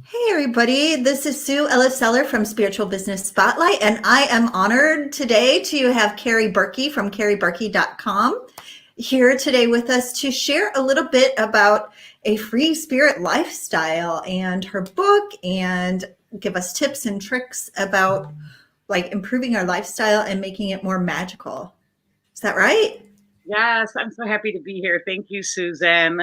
Hey everybody, this is Sue Ellis-Saller from Spiritual Business Spotlight, and I am honored today to have Kerry Burki from kerryburki.com here today with us to share a little bit about a free spirit lifestyle and her book and give us tips and tricks about like improving our lifestyle and making it more magical. Is that right? Yes, I'm so happy to be here. Thank you, Susan.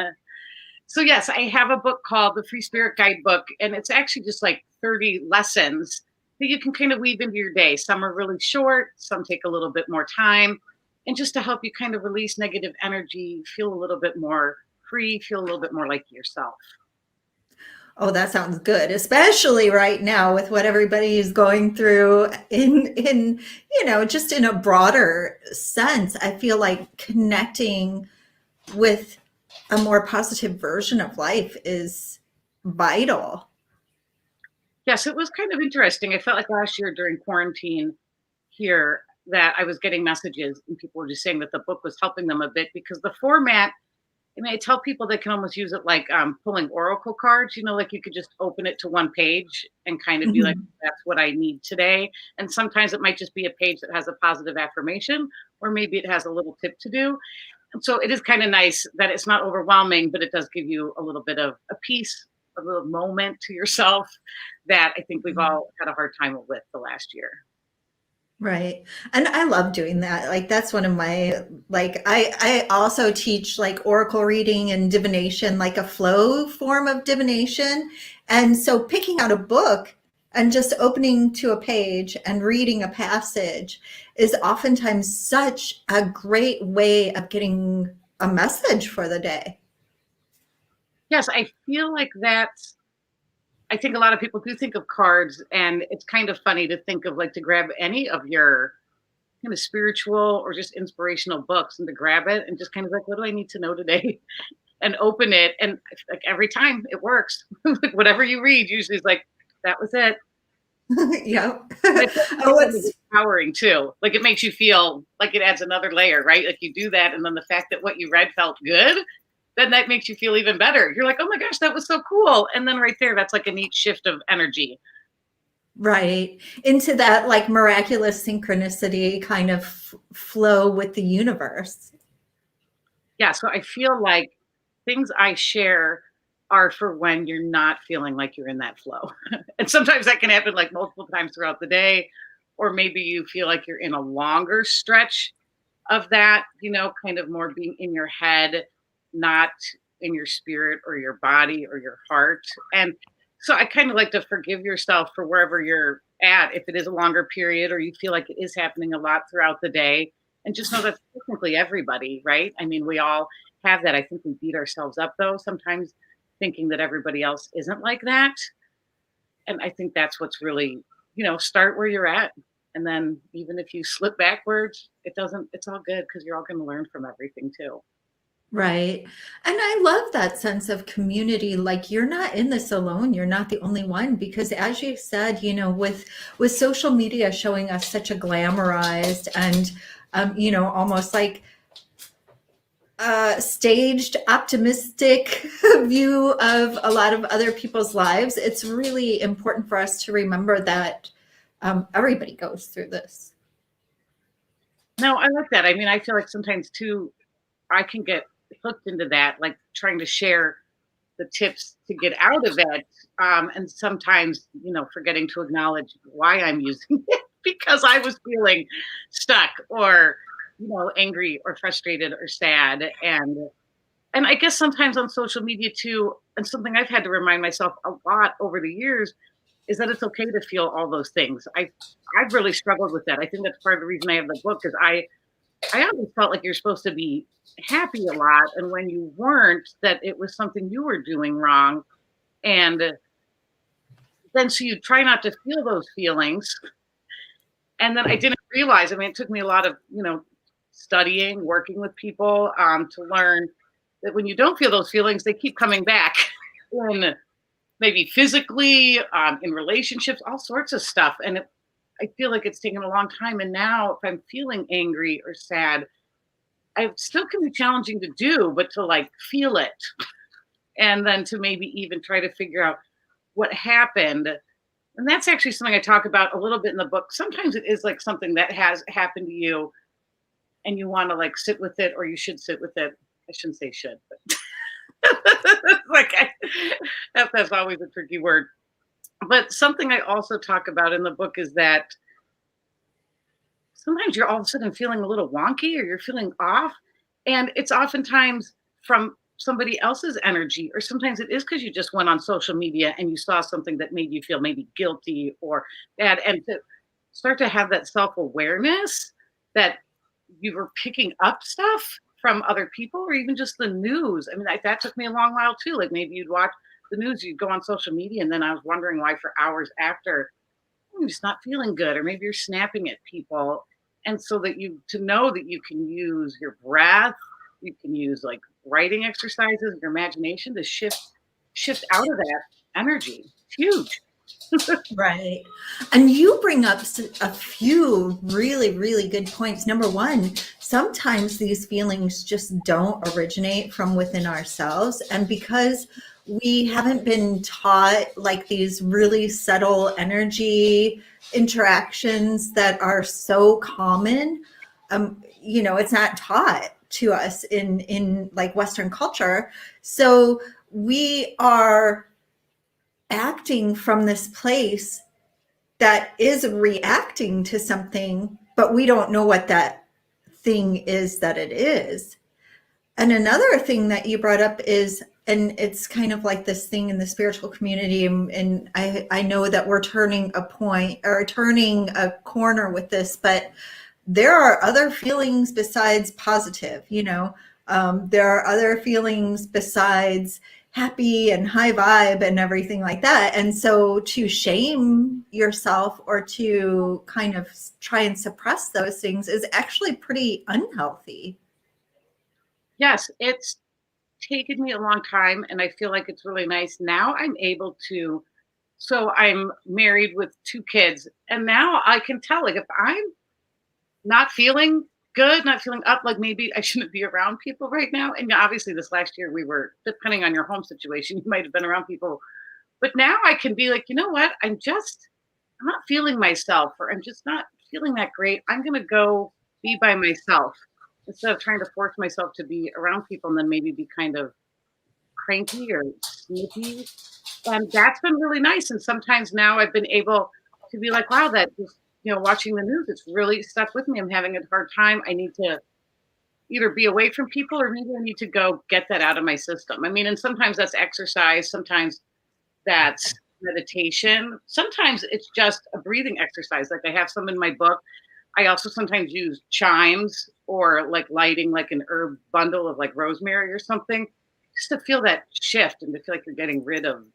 So, yes, I have a book called The Free Spirit Guidebook, and it's actually just like 30 lessons that you can kind of weave into your day. Some are really short, some take a little bit more time, and just to help you kind of release negative energy, feel a little bit more free, feel a little bit more like yourself. Oh, that sounds good, especially right now with what everybody is going through just in a broader sense. I feel like connecting with a more positive version of life is vital. Yes, it was kind of interesting. I felt like last year during quarantine here that I was getting messages and people were just saying that the book was helping them a bit because the format. I mean, I tell people they can almost use it like pulling oracle cards, like you could just open it to one page and kind of be like, Mhm. that's what I need today. And sometimes it might just be a page that has a positive affirmation, or maybe it has a little tip to do. And so it is kind of nice that it's not overwhelming, but it does give you a little bit of a peace, a little moment to yourself that I think we've all had a hard time with the last year. Right. And I love doing that. Like that's one of my I also teach like oracle reading and divination, like a flow form of divination. And so picking out a book and just opening to a page and reading a passage is oftentimes such a great way of getting a message for the day. Yes, I feel like that's I think a lot of people do think of cards, and it's kind of funny to think of like to grab any of your kind of spiritual or just inspirational books and to grab it and just kind of like, what do I need to know today? And open it. And like every time it works. Like whatever you read usually is like, that was it. Yep. And I feel like Oh, it's kind of it's empowering too. Like it makes you feel like it adds another layer, right? Like you do that, and then the fact that what you read felt good, then that makes you feel even better. You're like, oh my gosh, that was so cool. And then right there, that's like a neat shift of energy. right into that like miraculous synchronicity kind of flow with the universe. Yeah, so I feel like things I share are for when you're not feeling like you're in that flow. And sometimes that can happen like multiple times throughout the day, or maybe you feel like you're in a longer stretch of that, kind of more being in your head, not in your spirit or your body or your heart. And so I kind of like to forgive yourself for wherever you're at, if it is a longer period or you feel like it is happening a lot throughout the day. And just know that's technically everybody, right? I mean, we all have that. I think we beat ourselves up though, sometimes thinking that everybody else isn't like that. And I think that's what's really, start where you're at. And then even if you slip backwards, it's all good because you're all going to learn from everything too. Right. And I love that sense of community. Like you're not in this alone. You're not the only one because as you said, with social media showing us such a glamorized and almost like staged optimistic view of a lot of other people's lives, it's really important for us to remember that everybody goes through this. No, I like that. I mean, I feel like sometimes too, I can get hooked into that, like trying to share the tips to get out of it. And sometimes, forgetting to acknowledge why I'm using it because I was feeling stuck or, angry or frustrated or sad. And I guess sometimes on social media too, and something I've had to remind myself a lot over the years is that it's okay to feel all those things. I've really struggled with that. I think that's part of the reason I have the book is I always felt like you're supposed to be happy a lot, and when you weren't, that it was something you were doing wrong. And then so you try not to feel those feelings. And then I didn't realize, I mean, it took me a lot of, studying, working with people to learn that when you don't feel those feelings, they keep coming back. And maybe physically, in relationships, all sorts of stuff. And I feel like it's taken a long time. And now, if I'm feeling angry or sad, I still can be challenging to do, but to like feel it, and then to maybe even try to figure out what happened. And that's actually something I talk about a little bit in the book. Sometimes it is like something that has happened to you and you want to like sit with it, or you should sit with it. I shouldn't say should, but like that's always a tricky word. But something I also talk about in the book is that sometimes you're all of a sudden feeling a little wonky or you're feeling off. And it's oftentimes from somebody else's energy, or sometimes it is because you just went on social media and you saw something that made you feel maybe guilty or bad. And to start to have that self awareness that you were picking up stuff from other people or even just the news. I mean, that took me a long while too. Like maybe you'd watch the news, you'd go on social media, and then I was wondering why for hours after you're just not feeling good, or maybe you're snapping at people. And so that you to know that you can use your breath, you can use like writing exercises, your imagination to shift out of that energy. It's huge. Right. And you bring up a few really, really good points. Number one, sometimes these feelings just don't originate from within ourselves. And because we haven't been taught like these really subtle energy interactions that are so common, it's not taught to us in like Western culture. So we are acting from this place that is reacting to something, but we don't know what that thing is that it is. And another thing that you brought up is, and it's kind of like this thing in the spiritual community, and I know that we're turning a point or turning a corner with this, but there are other feelings besides positive, there are other feelings besides happy and high vibe and everything like that. And so to shame yourself or to kind of try and suppress those things is actually pretty unhealthy. Yes, it's taken me a long time and I feel like it's really nice. Now I'm able to, so I'm married with two kids, and now I can tell like if I'm not feeling good, not feeling up, like maybe I shouldn't be around people right now. And obviously this last year we were, depending on your home situation, you might have been around people. But now I can be like, you know what? I'm not feeling myself, or I'm just not feeling that great. I'm gonna go be by myself instead of trying to force myself to be around people and then maybe be kind of cranky or snippy. And that's been really nice. And sometimes now I've been able to be like, wow, that just, watching the news, it's really stuck with me. I'm having a hard time. I need to either be away from people or maybe I need to go get that out of my system. I mean, and sometimes that's exercise, sometimes that's meditation, sometimes it's just a breathing exercise. Like I have some in my book. I also sometimes use chimes or like lighting like an herb bundle of like rosemary or something just to feel that shift and to feel like you're getting rid of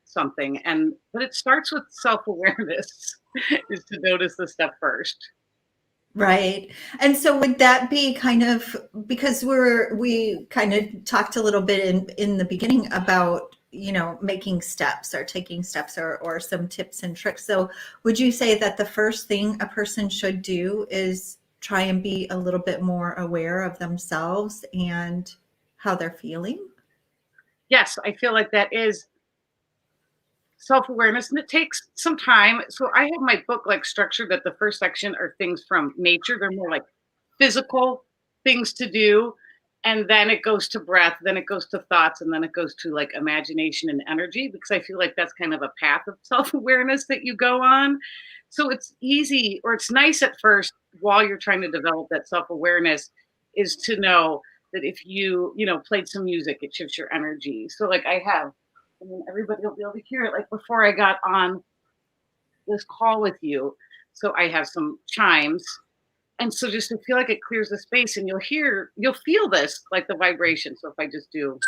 something. And but it starts with self-awareness is to notice the stuff first. Right. And so would that be kind of, because we kind of talked a little bit in the beginning about, making steps or taking steps or some tips and tricks. So would you say that the first thing a person should do is try and be a little bit more aware of themselves and how they're feeling? Yes, I feel like that is self-awareness, and it takes some time. So I have my book like structured that the first section are things from nature. They're more like physical things to do. And then it goes to breath, then it goes to thoughts, and then it goes to like imagination and energy, because I feel like that's kind of a path of self-awareness that you go on. So it's easy, or it's nice at first while you're trying to develop that self-awareness is to know that if you played some music, it shifts your energy. So like I mean, everybody will be able to hear it. Like before I got on this call with you, so I have some chimes, and so just to feel like it clears the space, and you'll feel this like the vibration. So if I just do,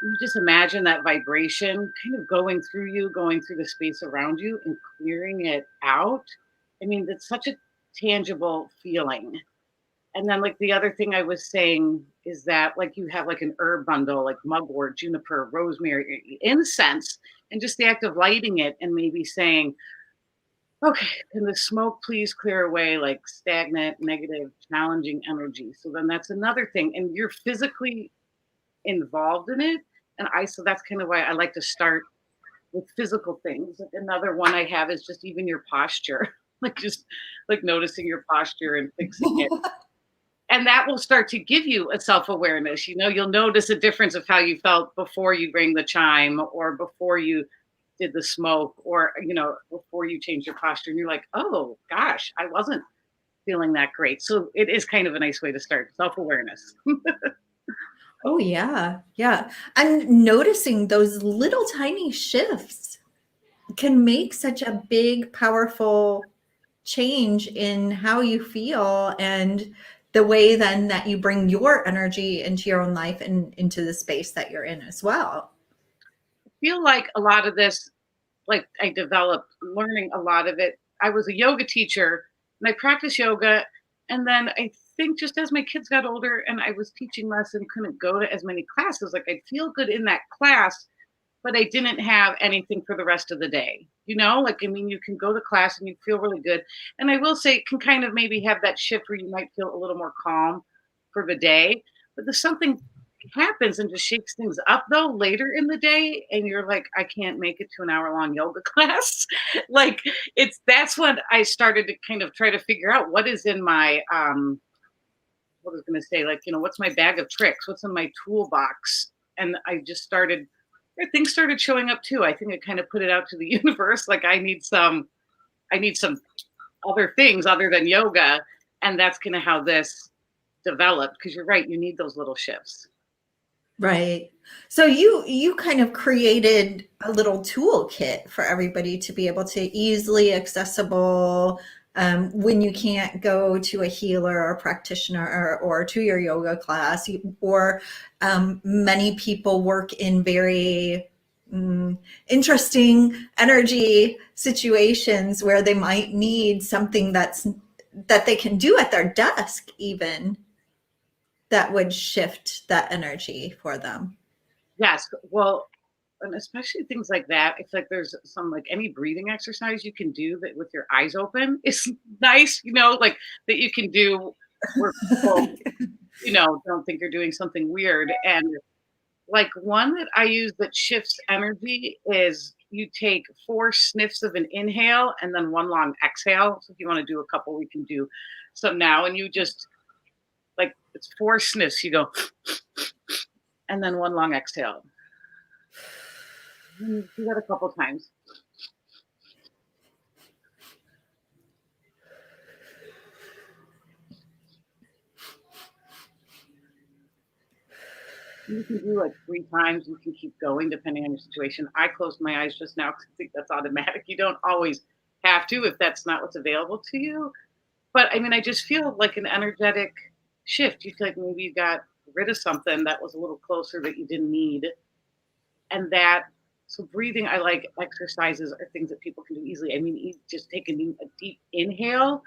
you just imagine that vibration kind of going through you, going through the space around you, and clearing it out. I mean, that's such a tangible feeling. And then like the other thing I was saying is that like you have like an herb bundle, like mugwort, juniper, rosemary, incense, and just the act of lighting it and maybe saying, okay, can the smoke please clear away like stagnant, negative, challenging energy? So then that's another thing. And you're physically involved in it. So that's kind of why I like to start with physical things. Like another one I have is just even your posture, like just like noticing your posture and fixing it. And that will start to give you a self-awareness. You'll notice a difference of how you felt before you rang the chime or before you did the smoke or, before you changed your posture. And you're like, oh gosh, I wasn't feeling that great. So it is kind of a nice way to start self-awareness. Oh, yeah. Yeah. And noticing those little tiny shifts can make such a big, powerful change in how you feel and the way then that you bring your energy into your own life and into the space that you're in as well. I feel like a lot of this, like I developed learning a lot of it. I was a yoga teacher and I practiced yoga. And then I think just as my kids got older and I was teaching less and couldn't go to as many classes, like I'd feel good in that class, but I didn't have anything for the rest of the day. You can go to class and you feel really good. And I will say it can kind of maybe have that shift where you might feel a little more calm for the day. But there's something happens and just shakes things up though later in the day and you're like, I can't make it to an hour-long yoga class. Like that's when I started to kind of try to figure out what is in my what I was gonna say, like, what's my bag of tricks? What's in my toolbox? And I just started things started showing up too. I think I kind of put it out to the universe. Like I need some other things other than yoga. And that's kind of how this developed. Because you're right, you need those little shifts. Right. So you kind of created a little toolkit for everybody to be able to easily accessible when you can't go to a healer or practitioner or to your yoga class, or many people work in very interesting energy situations where they might need something that they can do at their desk even, that would shift that energy for them. Yes. Well, and especially things like that. It's like there's some like any breathing exercise you can do that with your eyes open is nice, like that you can do where people, don't think you're doing something weird. And like one that I use that shifts energy is you take 4 sniffs of an inhale and then 1 long exhale. So if you want to do a couple, we can do some now. And you just like it's 4 sniffs. You go and then 1 long exhale. Do that a couple times. You can do like 3 times. You can keep going depending on your situation. I closed my eyes just now because I think that's automatic. You don't always have to if that's not what's available to you. But I mean, I just feel like an energetic shift. You feel like maybe you got rid of something that was a little closer that you didn't need. And so breathing, I like exercises are things that people can do easily. I mean, just take a deep inhale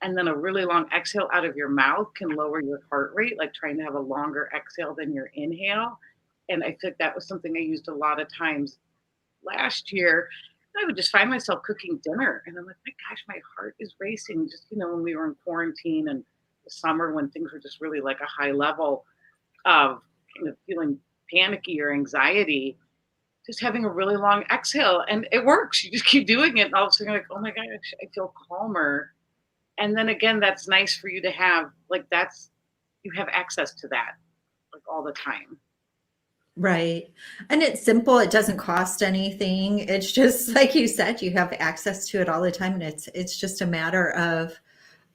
and then a really long exhale out of your mouth can lower your heart rate, like trying to have a longer exhale than your inhale. And I think that was something I used a lot of times last year. I would just find myself cooking dinner and I'm like, my gosh, my heart is racing. Just, when we were in quarantine and the summer when things were just really like a high level of kind of feeling panicky or anxiety, just having a really long exhale and it works. You just keep doing it. And all of a sudden you're like, oh my gosh, I feel calmer. And then again, that's nice for you to have, like you have access to that like all the time. Right. And it's simple. It doesn't cost anything. It's just like you said, you have access to it all the time. And it's just a matter of,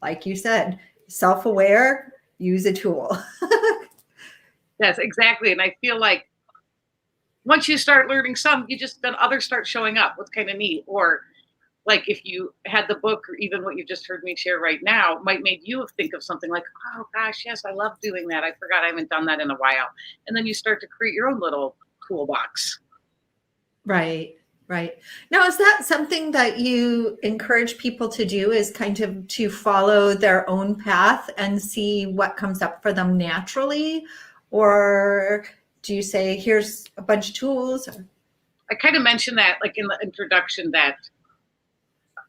like you said, self-aware, use a tool. Yes, exactly. And I feel like once you start learning some, then others start showing up. What's kind of neat. Or like if you had the book or even what you just heard me share right now might make you think of something like, oh gosh, yes, I love doing that. I forgot I haven't done that in a while. And then you start to create your own little toolbox. Right. Right. Now, is that something that you encourage people to do, is kind of to follow their own path and see what comes up for them naturally? Or do you say, here's a bunch of tools? I kind of mentioned that like in the introduction that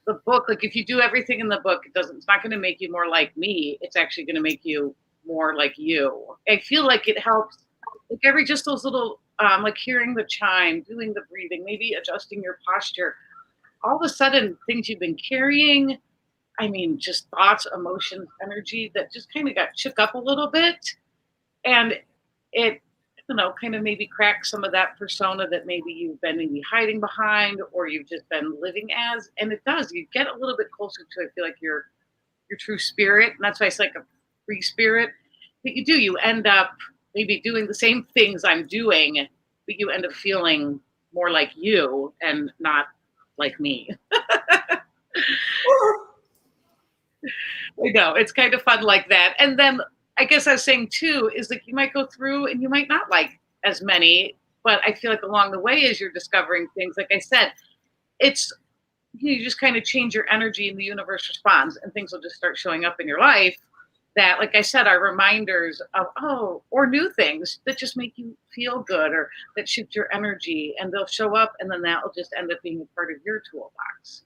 the book, like if you do everything in the book, it's not going to make you more like me. It's actually going to make you more like you. I feel like it helps like just those little like hearing the chime, doing the breathing, maybe adjusting your posture. All of a sudden, things you've been carrying, I mean, just thoughts, emotions, energy that just kind of got shook up a little bit. And it, kind of maybe crack some of that persona that maybe you've been maybe hiding behind or you've just been living as. And it does, you get a little bit closer to, I feel like your true spirit. And that's why it's like a free spirit that you end up maybe doing the same things I'm doing, but you end up feeling more like you and not like me. I know, it's kind of fun like that. And then I guess I was saying too, is like you might go through and you might not like as many, but I feel like along the way as you're discovering things, like I said, it's you just kind of change your energy and the universe responds and things will just start showing up in your life that, like I said, are reminders of, or new things that just make you feel good or that shift your energy, and they'll show up and then that will just end up being a part of your toolbox.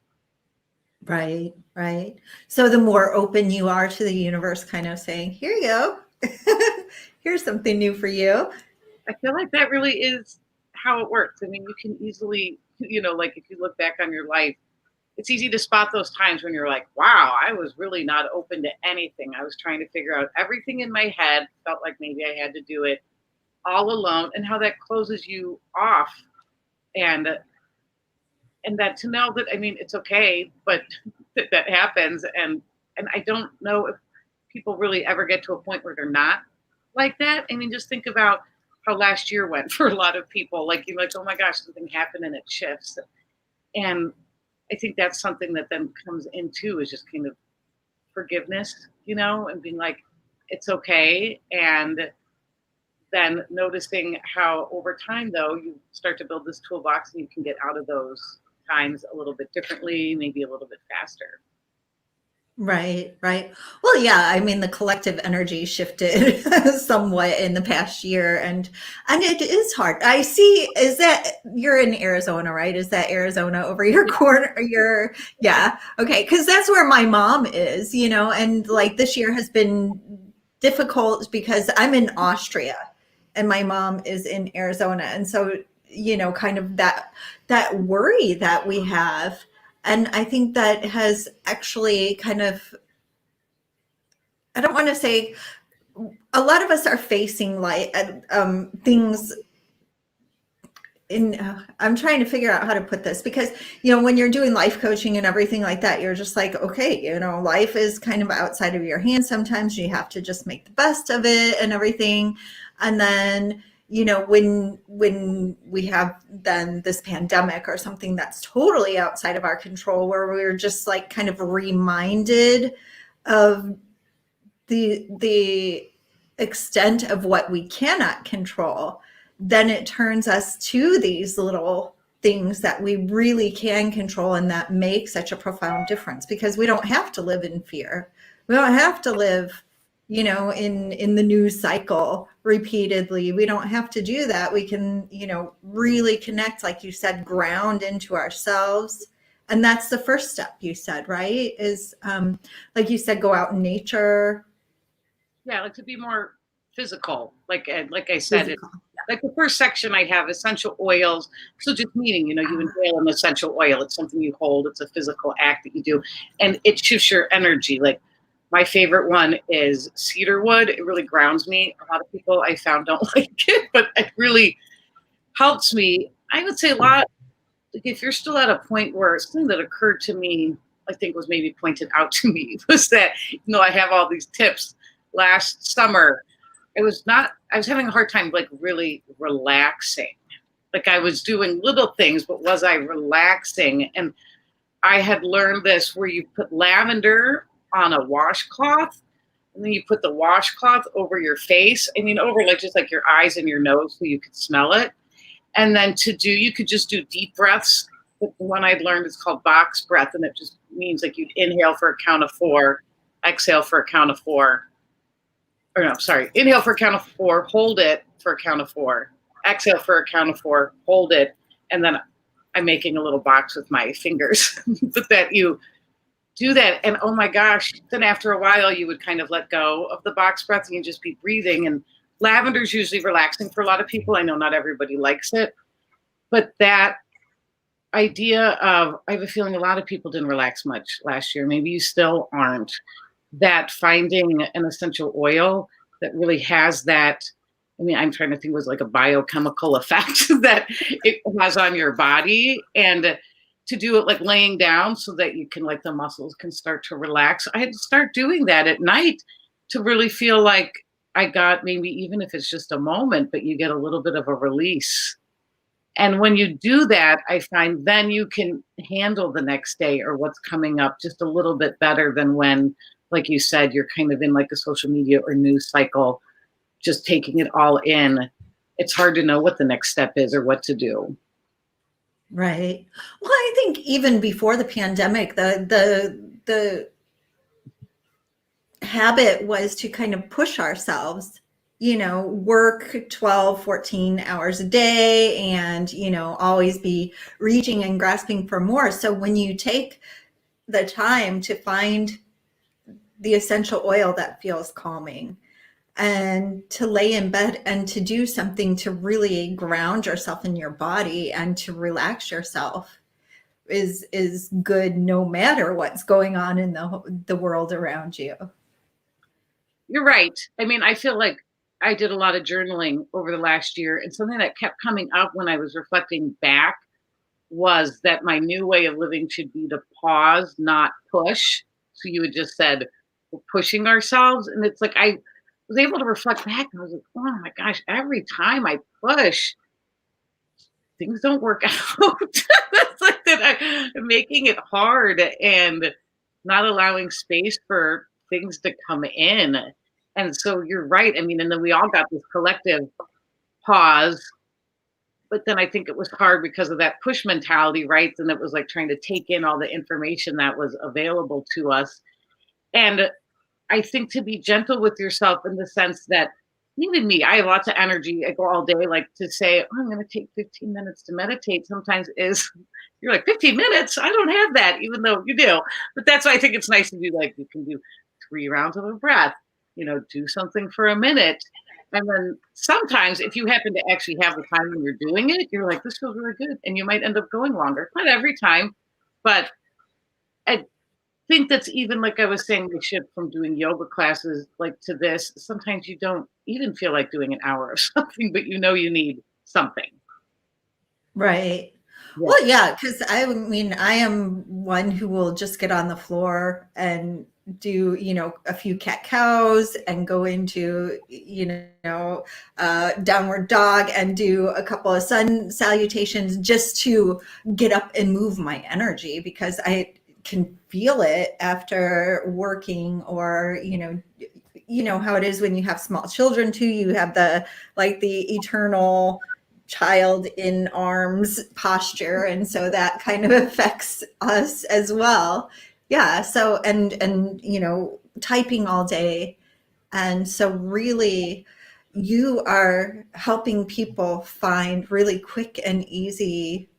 Right, right. So the more open you are to the universe kind of saying, here you go, here's something new for you. I feel like that really is how it works. I mean, you can easily, like if you look back on your life, it's easy to spot those times when you're like, wow, I was really not open to anything. I was trying to figure out everything in my head, felt like maybe I had to do it all alone, and how that closes you off. And that to know that, I mean, it's okay, but that happens. And I don't know if people really ever get to a point where they're not like that. I mean, just think about how last year went for a lot of people. Like, you're like, oh my gosh, something happened and it shifts. And I think that's something that then comes into is just kind of forgiveness, and being like, it's okay. And then noticing how over time, though, you start to build this toolbox and you can get out of those times a little bit differently, maybe a little bit faster. Right, right. Well, yeah, I mean, the collective energy shifted somewhat in the past year, and it is hard. I see, is that you're in Arizona, right? Is that Arizona over your corner? Yeah, okay, because that's where my mom is, and like this year has been difficult because I'm in Austria and my mom is in Arizona. And so, kind of that worry that we have. And I think that has actually kind of, I don't want to say, a lot of us are facing like things in, I'm trying to figure out how to put this because, when you're doing life coaching and everything like that, you're just like, okay, life is kind of outside of your hands. Sometimes you have to just make the best of it and everything. And then, when we have then this pandemic or something that's totally outside of our control, where we're just like kind of reminded of the extent of what we cannot control, then it turns us to these little things that we really can control and that make such a profound difference, because we don't have to live in fear. We don't have to live in the news cycle repeatedly. We don't have to do that. We can, really connect, like you said, ground into ourselves. And that's the first step, you said, right? Is, like you said, go out in nature. Yeah, like to be more physical. Like I said, like the first section I have essential oils. So just meaning, you inhale an essential oil. It's something you hold. It's a physical act that you do. And it shifts your energy. Like, my favorite one is cedar wood. It really grounds me. A lot of people I found don't like it, but it really helps me. I would say a lot, like if you're still at a point where something that occurred to me, I think was maybe pointed out to me, was that, I have all these tips. Last summer, I was having a hard time, like really relaxing. Like I was doing little things, but was I relaxing? And I had learned this where you put lavender on a washcloth, and then you put the washcloth over your face. I mean, over like just like your eyes and your nose so you could smell it. And then you could just do deep breaths. The one I'd learned is called box breath, and it just means like you'd inhale for a count of 4, exhale for a count of 4. Or no, sorry, inhale for a count of 4, hold it for a count of 4, exhale for a count of 4, hold it, and then I'm making a little box with my fingers. But that you do that, and oh my gosh, then after a while you would kind of let go of the box breath and you just be breathing, and lavender is usually relaxing for a lot of people. I know not everybody likes it, but that idea of, I have a feeling a lot of people didn't relax much last year. Maybe you still aren't. That finding an essential oil that really has that. I mean, I'm trying to think, was like a biochemical effect that it has on your body, and to do it like laying down so that you can, like, the muscles can start to relax. I had to start doing that at night to really feel like I got, maybe even if it's just a moment, but you get a little bit of a release. And when you do that, I find then you can handle the next day or what's coming up just a little bit better than when, like you said, you're kind of in like a social media or news cycle, just taking it all in. It's hard to know what the next step is or what to do. Right. Well, I think even before the pandemic, the habit was to kind of push ourselves, work 12, 14 hours a day and, always be reaching and grasping for more. So when you take the time to find the essential oil that feels calming and to lay in bed and to do something to really ground yourself in your body and to relax yourself is good no matter what's going on in the world around you. You're right. I mean, I feel like I did a lot of journaling over the last year, and something that kept coming up when I was reflecting back was that my new way of living should be to pause, not push. So you had just said we're pushing ourselves, and it's like I was able to reflect back, and I was like, oh my gosh, every time I push, things don't work out. It's like that I'm making it hard and not allowing space for things to come in. And so you're right. I mean, and then we all got this collective pause, but then I think it was hard because of that push mentality, right? And it was like trying to take in all the information that was available to us. And I think to be gentle with yourself in the sense that even me, I have lots of energy. I go all day, like to say, oh, I'm going to take 15 minutes to meditate sometimes is, you're like, 15 minutes? I don't have that, even though you do. But that's why I think it's nice to do, like, you can do 3 rounds of a breath, do something for a minute. And then sometimes if you happen to actually have the time when you're doing it, you're like, this feels really good. And you might end up going longer. Not every time, but I think that's even like I was saying, the shift from doing yoga classes like to this. Sometimes you don't even feel like doing an hour of something, but you need something. Right. Yeah. Well, yeah, because I mean, I am one who will just get on the floor and do, a few cat cows and go into, downward dog and do a couple of sun salutations just to get up and move my energy because I can feel it after working or, how it is when you have small children too. You have the eternal child in arms posture. And so that kind of affects us as well. Yeah. So, and, typing all day. And so really you are helping people find really quick and easy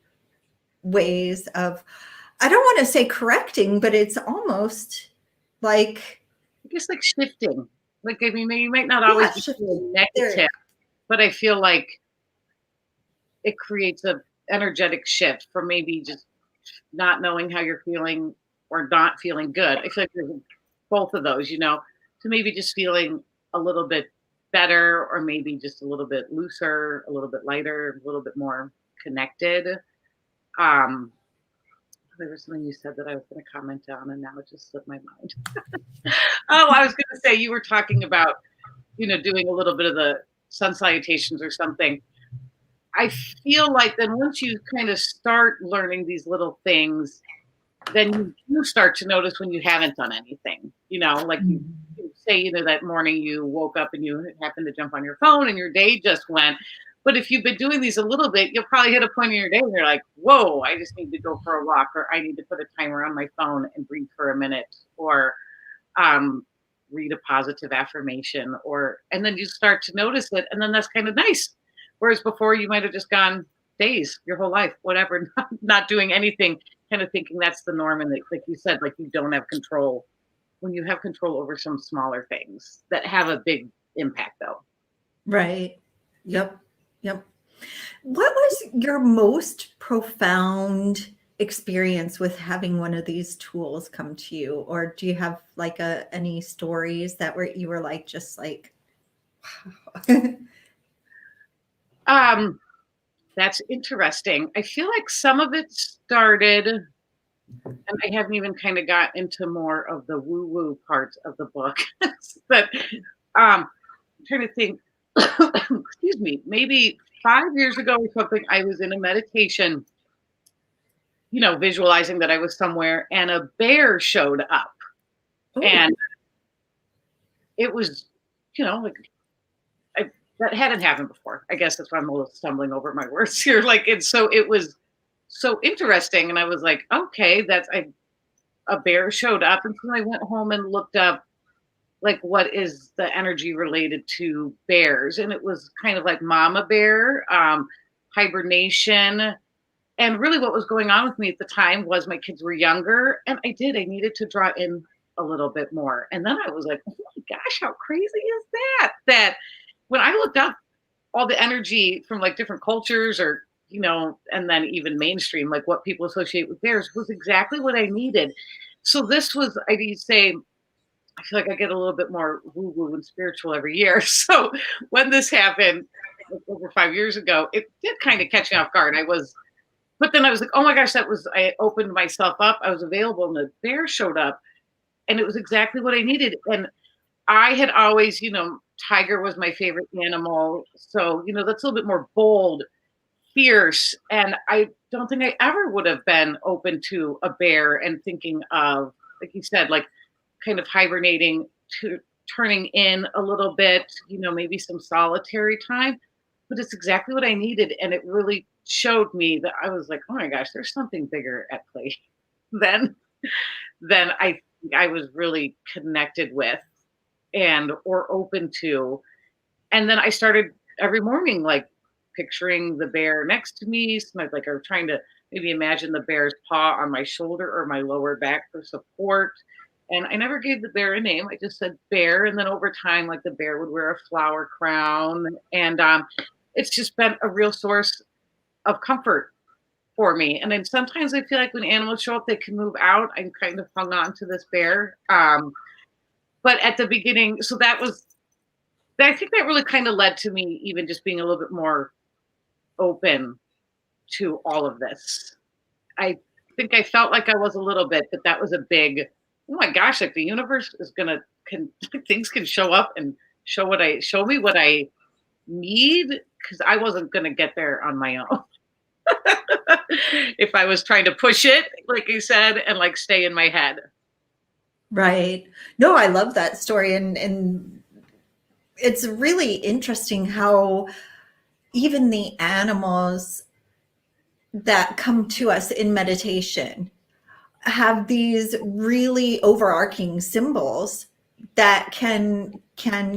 ways of, I don't want to say correcting, but it's almost like, I guess like shifting. Like, I mean, you might not always be negative, but I feel like it creates a energetic shift from maybe just not knowing how you're feeling or not feeling good. I feel like there's both of those, to maybe just feeling a little bit better or maybe just a little bit looser, a little bit lighter, a little bit more connected. There was something you said that I was going to comment on and now it just slipped my mind. Oh, I was going to say you were talking about, doing a little bit of the sun salutations or something. I feel like then once you kind of start learning these little things, then you start to notice when you haven't done anything, like you say, that morning you woke up and you happened to jump on your phone and your day just went. But if you've been doing these a little bit, you'll probably hit a point in your day and you're like, whoa, I just need to go for a walk, or I need to put a timer on my phone and breathe for a minute, or read a positive affirmation, and then you start to notice it. And then that's kind of nice. Whereas before you might have just gone days, your whole life, whatever, not doing anything, kind of thinking that's the norm. And like you said, like you don't have control when you have control over some smaller things that have a big impact though. Right. Yep. Yep. What was your most profound experience with having one of these tools come to you? Or do you have like any stories that were you were like just like wow. That's interesting. I feel like some of it started, and I haven't even kind of got into more of the woo-woo parts of the book. But I'm trying to think, excuse me, maybe 5 years ago or something, I was in a meditation, visualizing that I was somewhere and a bear showed up. Oh, And it was, like that hadn't happened before. I guess that's why I'm a little stumbling over my words here. Like, it was so interesting. And I was like, okay, a bear showed up. And so I went home and looked up like what is the energy related to bears. And it was kind of like mama bear, hibernation. And really what was going on with me at the time was my kids were younger and I needed to draw in a little bit more. And then I was like, oh my gosh, how crazy is that? That when I looked up all the energy from like different cultures or, and then even mainstream, like what people associate with bears was exactly what I needed. So this was, I need to say, I feel like I get a little bit more woo woo and spiritual every year. So when this happened like, over 5 years ago, it did kind of catch me off guard. But then I was like, oh my gosh, I opened myself up. I was available and the bear showed up and it was exactly what I needed. And I had always, tiger was my favorite animal. So, that's a little bit more bold, fierce. And I don't think I ever would have been open to a bear and thinking of, like you said, like kind of hibernating to turning in a little bit, maybe some solitary time. But it's exactly what I needed. And it really showed me that I was like, oh my gosh, there's something bigger at play than than I was really connected with and or open to. And then I started every morning like picturing the bear next to me, like or trying to maybe imagine the bear's paw on my shoulder or my lower back for support. And I never gave the bear a name. I just said bear. And then over time, like the bear would wear a flower crown. And it's just been a real source of comfort for me. And then sometimes I feel like when animals show up, they can move out. I'm kind of hung on to this bear. But at the beginning, so I think that really kind of led to me even just being a little bit more open to all of this. I think I felt like I was a little bit, but that was a big, oh my gosh, like the universe is can things can show up and show me what I need because I wasn't gonna get there on my own. If I was trying to push it, like you said, and like stay in my head. right. No, I love that story and it's really interesting how even the animals that come to us in meditation have these really overarching symbols that can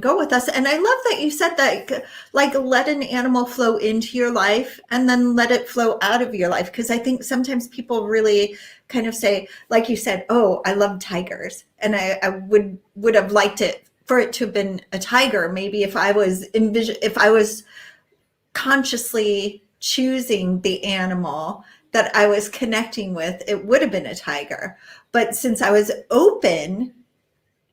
go with us. And I love that you said that, like, let an animal flow into your life and then let it flow out of your life, because I think sometimes people really kind of say, like you said, oh, I love tigers, and I would have liked it for it to have been a tiger. Maybe if I was consciously choosing the animal that I was connecting with, it would have been a tiger. But since I was open,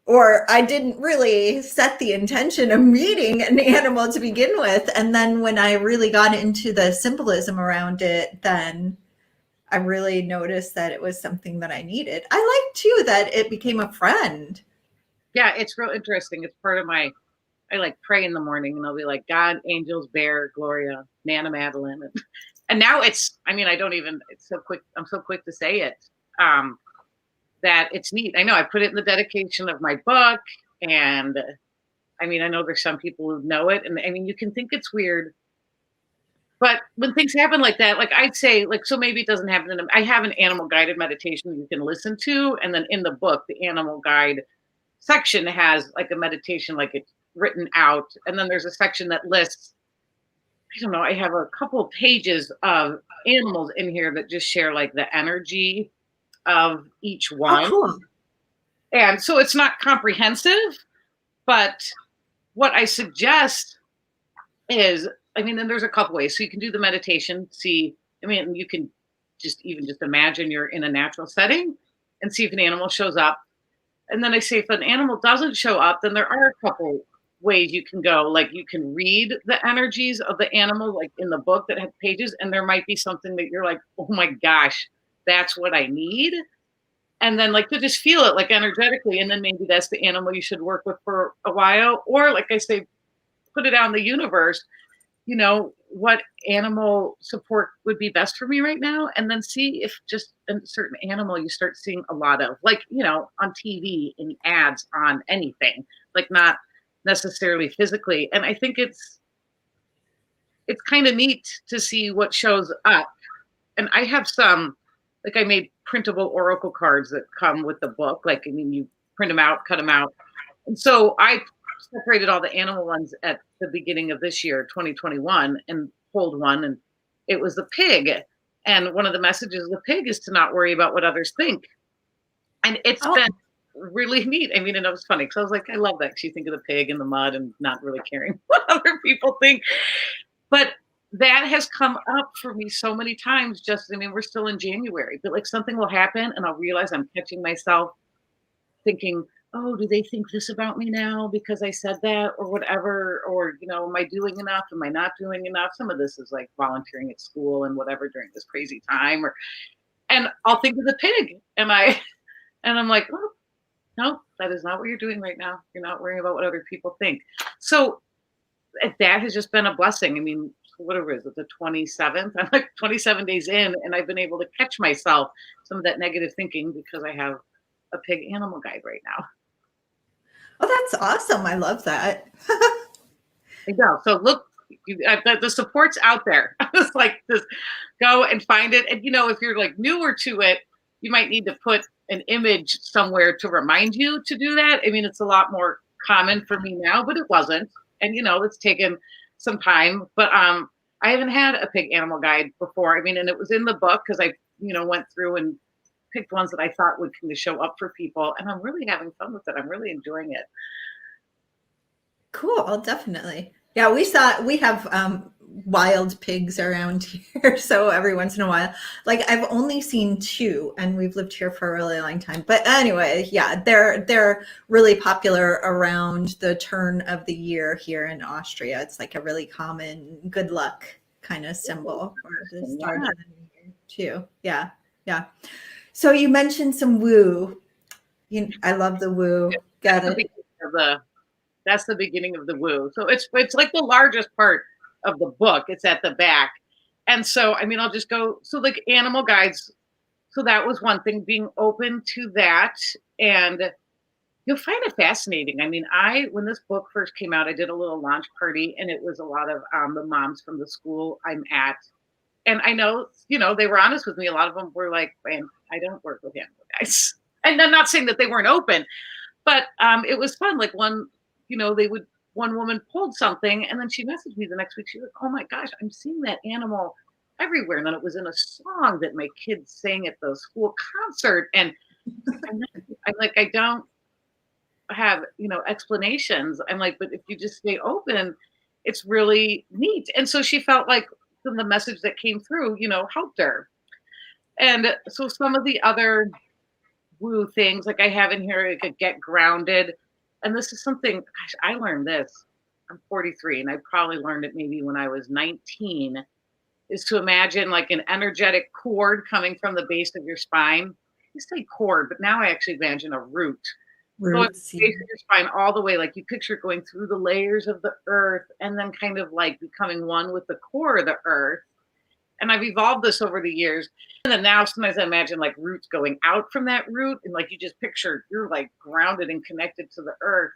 or I didn't really set the intention of meeting an animal to begin with, and then when I really got into the symbolism around it, then I really noticed that it was something that I needed. I like too that it became a friend. Yeah, it's real interesting. It's part of I like pray in the morning and I'll be like, God, angels, bear, Gloria, Nana Madeline. And now I don't even, it's so quick. I'm so quick to say it. That it's neat. I know I put it in the dedication of my book. And I know there's some people who know it. And you can think it's weird. But when things happen like that, like I'd say, like, so maybe it doesn't happen. I have an animal guided meditation you can listen to. And then in the book, the animal guide section has like a meditation, like it's written out. And then there's a section that lists, I don't know, I have a couple of pages of animals in here that just share like the energy of each Oh, one. cool. And so it's not comprehensive, but what I suggest is, I mean, and there's a couple ways. So you can do the meditation, see, I mean, you can just imagine you're in a natural setting and see if an animal shows up. And then I say if an animal doesn't show up, then there are a couple ways you can go. Like you can read the energies of the animal, like in the book that has pages, and there might be something that you're like, oh my gosh, that's what I need. And then like to just feel it like energetically, and then maybe that's the animal you should work with for a while. Or like I say, put it out in the universe, what animal support would be best for me right now, and then see if just a certain animal you start seeing a lot of, like, on TV, in ads, on anything, like not necessarily physically. And I think it's kind of neat to see what shows up. And I have some, like I made printable oracle cards that come with the book. Like, I mean, you print them out, cut them out. And so I separated all the animal ones at the beginning of this year, 2021, and pulled one, and it was the pig. And one of the messages of the pig is to not worry about what others think. And it's Oh, been really neat. I mean, and it was funny because I was like, I love that. You think of the pig in the mud and not really caring what other people think. But that has come up for me so many times. I mean, we're still in January, but like something will happen and I'll realize I'm catching myself thinking, oh, do they think this about me now because I said that or whatever? Or, am I doing enough? Am I not doing enough? Some of this is like volunteering at school and whatever during this crazy time. And I'll think of the pig and I'm like, oh, no, that is not what you're doing right now. You're not worrying about what other people think. So that has just been a blessing. I mean, whatever it is, the 27th, I'm like 27 days in, and I've been able to catch myself some of that negative thinking because I have a pig animal guide right now. oh, that's awesome. I love that. I know. So look, the support's out there. It's like, just go and find it. And if you're like newer to it, you might need to put an image somewhere to remind you to do that. I mean, it's a lot more common for me now, but it wasn't. And it's taken some time. But I haven't had a pig animal guide before. I mean, and it was in the book because I went through and picked ones that I thought would kind of show up for people, and I'm really having fun with it. I'm really enjoying it. Cool, definitely. Yeah, we have wild pigs around here, so every once in a while. Like I've only seen two, and we've lived here for a really long time. But anyway, yeah, they're really popular around the turn of the year here in Austria. It's like a really common good luck kind of symbol for the start of the new year too. Yeah, yeah. So you mentioned some woo. I love the woo. Got it. That's the beginning of the woo. So it's like the largest part of the book. It's at the back. And so, I mean, I'll just go. So like animal guides. So that was one thing, being open to that. And you'll find it fascinating. I mean, when this book first came out, I did a little launch party, and it was a lot of the moms from the school I'm at. And I know, they were honest with me. A lot of them were like, man, I don't work with animal guys. And I'm not saying that they weren't open, but it was fun. Like one woman pulled something, and then she messaged me the next week. She was like, oh my gosh, I'm seeing that animal everywhere. And then it was in a song that my kids sang at the school concert. And I'm like, I don't have, explanations. I'm like, but if you just stay open, it's really neat. And so she felt like the message that came through, helped her. And so some of the other woo things, like I have in here, I could get grounded. And this is something, gosh, I learned this. I'm 43, and I probably learned it maybe when I was 19, is to imagine like an energetic cord coming from the base of your spine. You say cord, but now I actually imagine a root. Going Roots. from the base of your spine all the way, like you picture going through the layers of the earth and then kind of like becoming one with the core of the earth. And I've evolved this over the years. And then now sometimes I imagine like roots going out from that root, and like you just picture you're like grounded and connected to the earth.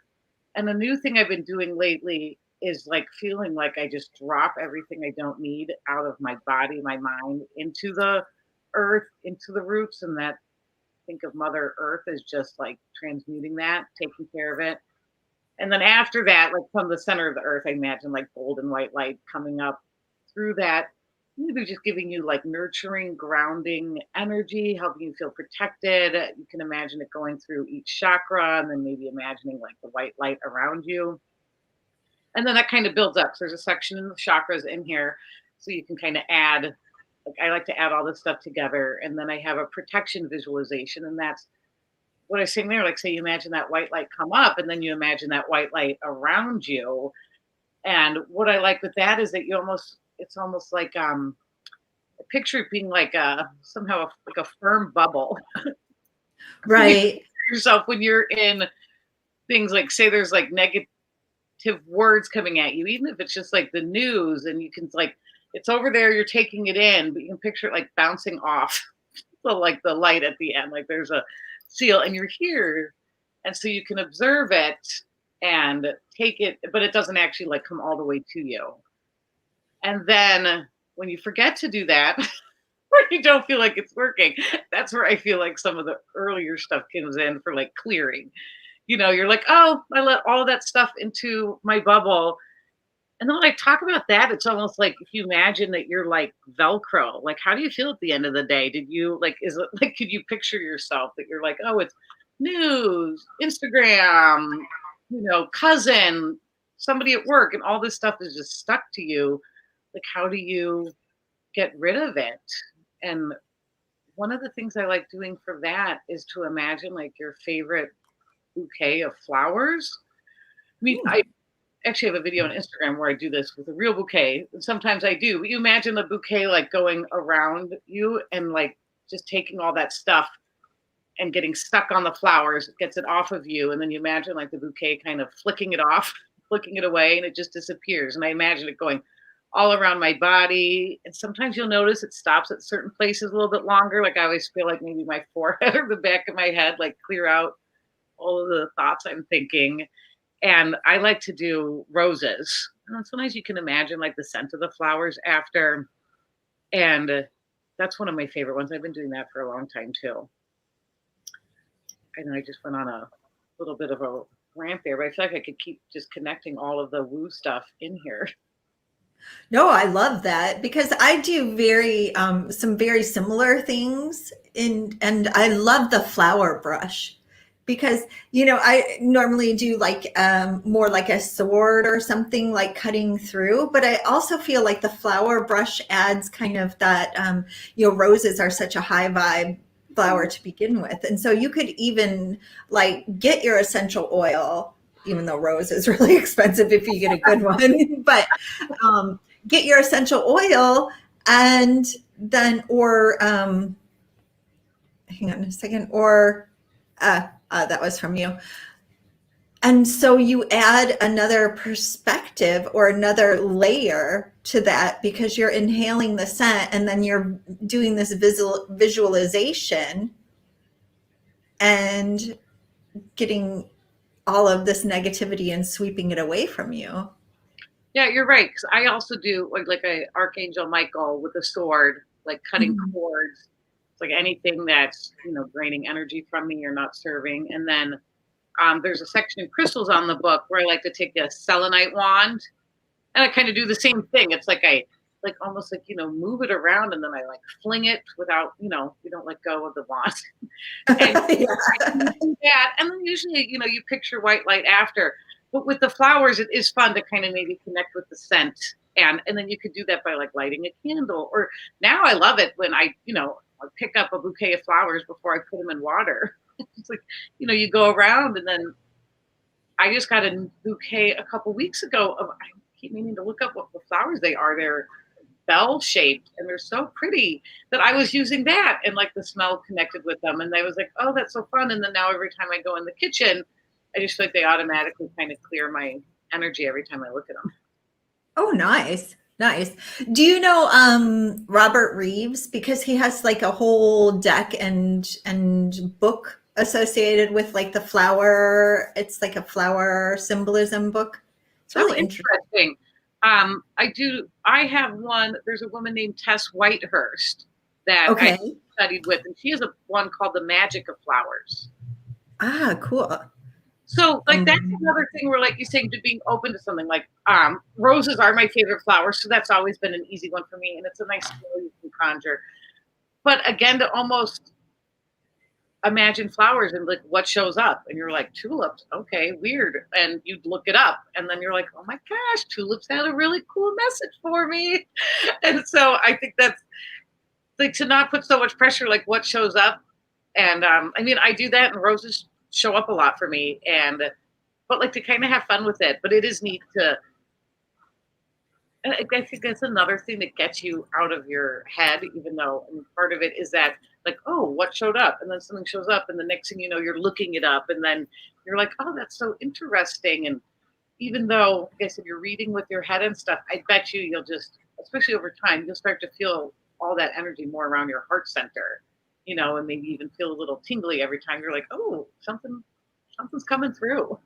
And the new thing I've been doing lately is like feeling like I just drop everything I don't need out of my body, my mind, into the earth, into the roots. And that, think of Mother Earth as just like transmuting that, taking care of it. And then after that, like from the center of the earth, I imagine like golden white light coming up through that, maybe just giving you like nurturing, grounding energy, helping you feel protected. You can imagine it going through each chakra, and then maybe imagining like the white light around you. And then that kind of builds up. So there's a section in the chakras in here. So you can kind of add, like I like to add all this stuff together. And then I have a protection visualization. And that's what I was saying there. Like, say you imagine that white light come up and then you imagine that white light around you. And what I like with that is that it's almost like picture it being like somehow like a firm bubble. Right. Yourself when you're in things like, say there's like negative words coming at you, even if it's just like the news, and you can like it's over there, you're taking it in, but you can picture it like bouncing off. So like the light at the end, like there's a seal and you're here, and so you can observe it and take it, but it doesn't actually like come all the way to you. And then when you forget to do that, or you don't feel like it's working, that's where I feel like some of the earlier stuff comes in for like clearing. You're like, oh, I let all that stuff into my bubble. And then when I talk about that, it's almost like if you imagine that you're like Velcro, like, how do you feel at the end of the day? Did you like, is it like, could you picture yourself that you're like, oh, it's news, Instagram, cousin, somebody at work, and all this stuff is just stuck to you. Like, how do you get rid of it? And one of the things I like doing for that is to imagine like your favorite bouquet of flowers. I mean, I actually have a video on Instagram where I do this with a real bouquet. And sometimes I do. But you imagine the bouquet like going around you and like just taking all that stuff and getting stuck on the flowers, it gets it off of you. And then you imagine like the bouquet kind of flicking it off, flicking it away, and it just disappears. And I imagine it going all around my body. And sometimes you'll notice it stops at certain places a little bit longer. Like I always feel like maybe my forehead or the back of my head, like clear out all of the thoughts I'm thinking. And I like to do roses. And sometimes you can imagine like the scent of the flowers after. And that's one of my favorite ones. I've been doing that for a long time too. And I just went on a little bit of a rant there, but I feel like I could keep just connecting all of the woo stuff in here. No, I love that because I do some very similar things and I love the flower brush because I normally do like more like a sword or something like cutting through, but I also feel like the flower brush adds kind of that roses are such a high vibe flower to begin with, and so you could even like get your essential oil, even though rose is really expensive if you get a good one, but get your essential oil and then, or hang on a second, or that was from you. And so you add another perspective or another layer to that because you're inhaling the scent and then you're doing this visualization and getting all of this negativity and sweeping it away from you. Yeah, you're right. Because I also do like a Archangel Michael with a sword, like cutting cords, like anything that's draining energy from me or not serving. And then there's a section in crystals on the book where I like to take a selenite wand, and I kind of do the same thing. It's like I like almost like move it around, and then I like fling it without you don't let go of the wand. And I do that, and then usually you picture white light after. But with the flowers, it is fun to kind of maybe connect with the scent, and then you could do that by like lighting a candle. Or now I love it when I pick up a bouquet of flowers before I put them in water. It's like you go around, and then I just got a bouquet a couple weeks ago of. I keep meaning to look up what the flowers they are. They're bell shaped and they're so pretty that I was using that, and like the smell connected with them, and I was like, oh, that's so fun. And then now every time I go in the kitchen, I just feel like they automatically kind of clear my energy every time I look at them. Oh, nice. Nice. Do you know Robert Reeves? Because he has like a whole deck and book associated with like the flower. It's like a flower symbolism book. It's really interesting. I have one. There's a woman named Tess Whitehurst that I studied with, and she has one called The Magic of Flowers. Ah, cool. So like that's another thing where like you saying to being open to something like roses are my favorite flowers. So that's always been an easy one for me. And it's a nice story you can conjure. But again, to almost imagine flowers and like what shows up, and you're like, tulips, okay, weird, and you'd look it up, and then you're like, oh my gosh, tulips had a really cool message for me. And so I think that's like to not put so much pressure, like what shows up. And I mean, I do that, and roses show up a lot for me, and but like to kind of have fun with it. But it is neat to, and I think that's another thing that gets you out of your head, even though, I mean, part of it is that, like, oh, what showed up? And then something shows up, and the next thing you know, you're looking it up, and then you're like, oh, that's so interesting. And even though, like I said, you're reading with your head and stuff, I bet you'll just, especially over time, you'll start to feel all that energy more around your heart center, and maybe even feel a little tingly every time you're like, oh, something's coming through.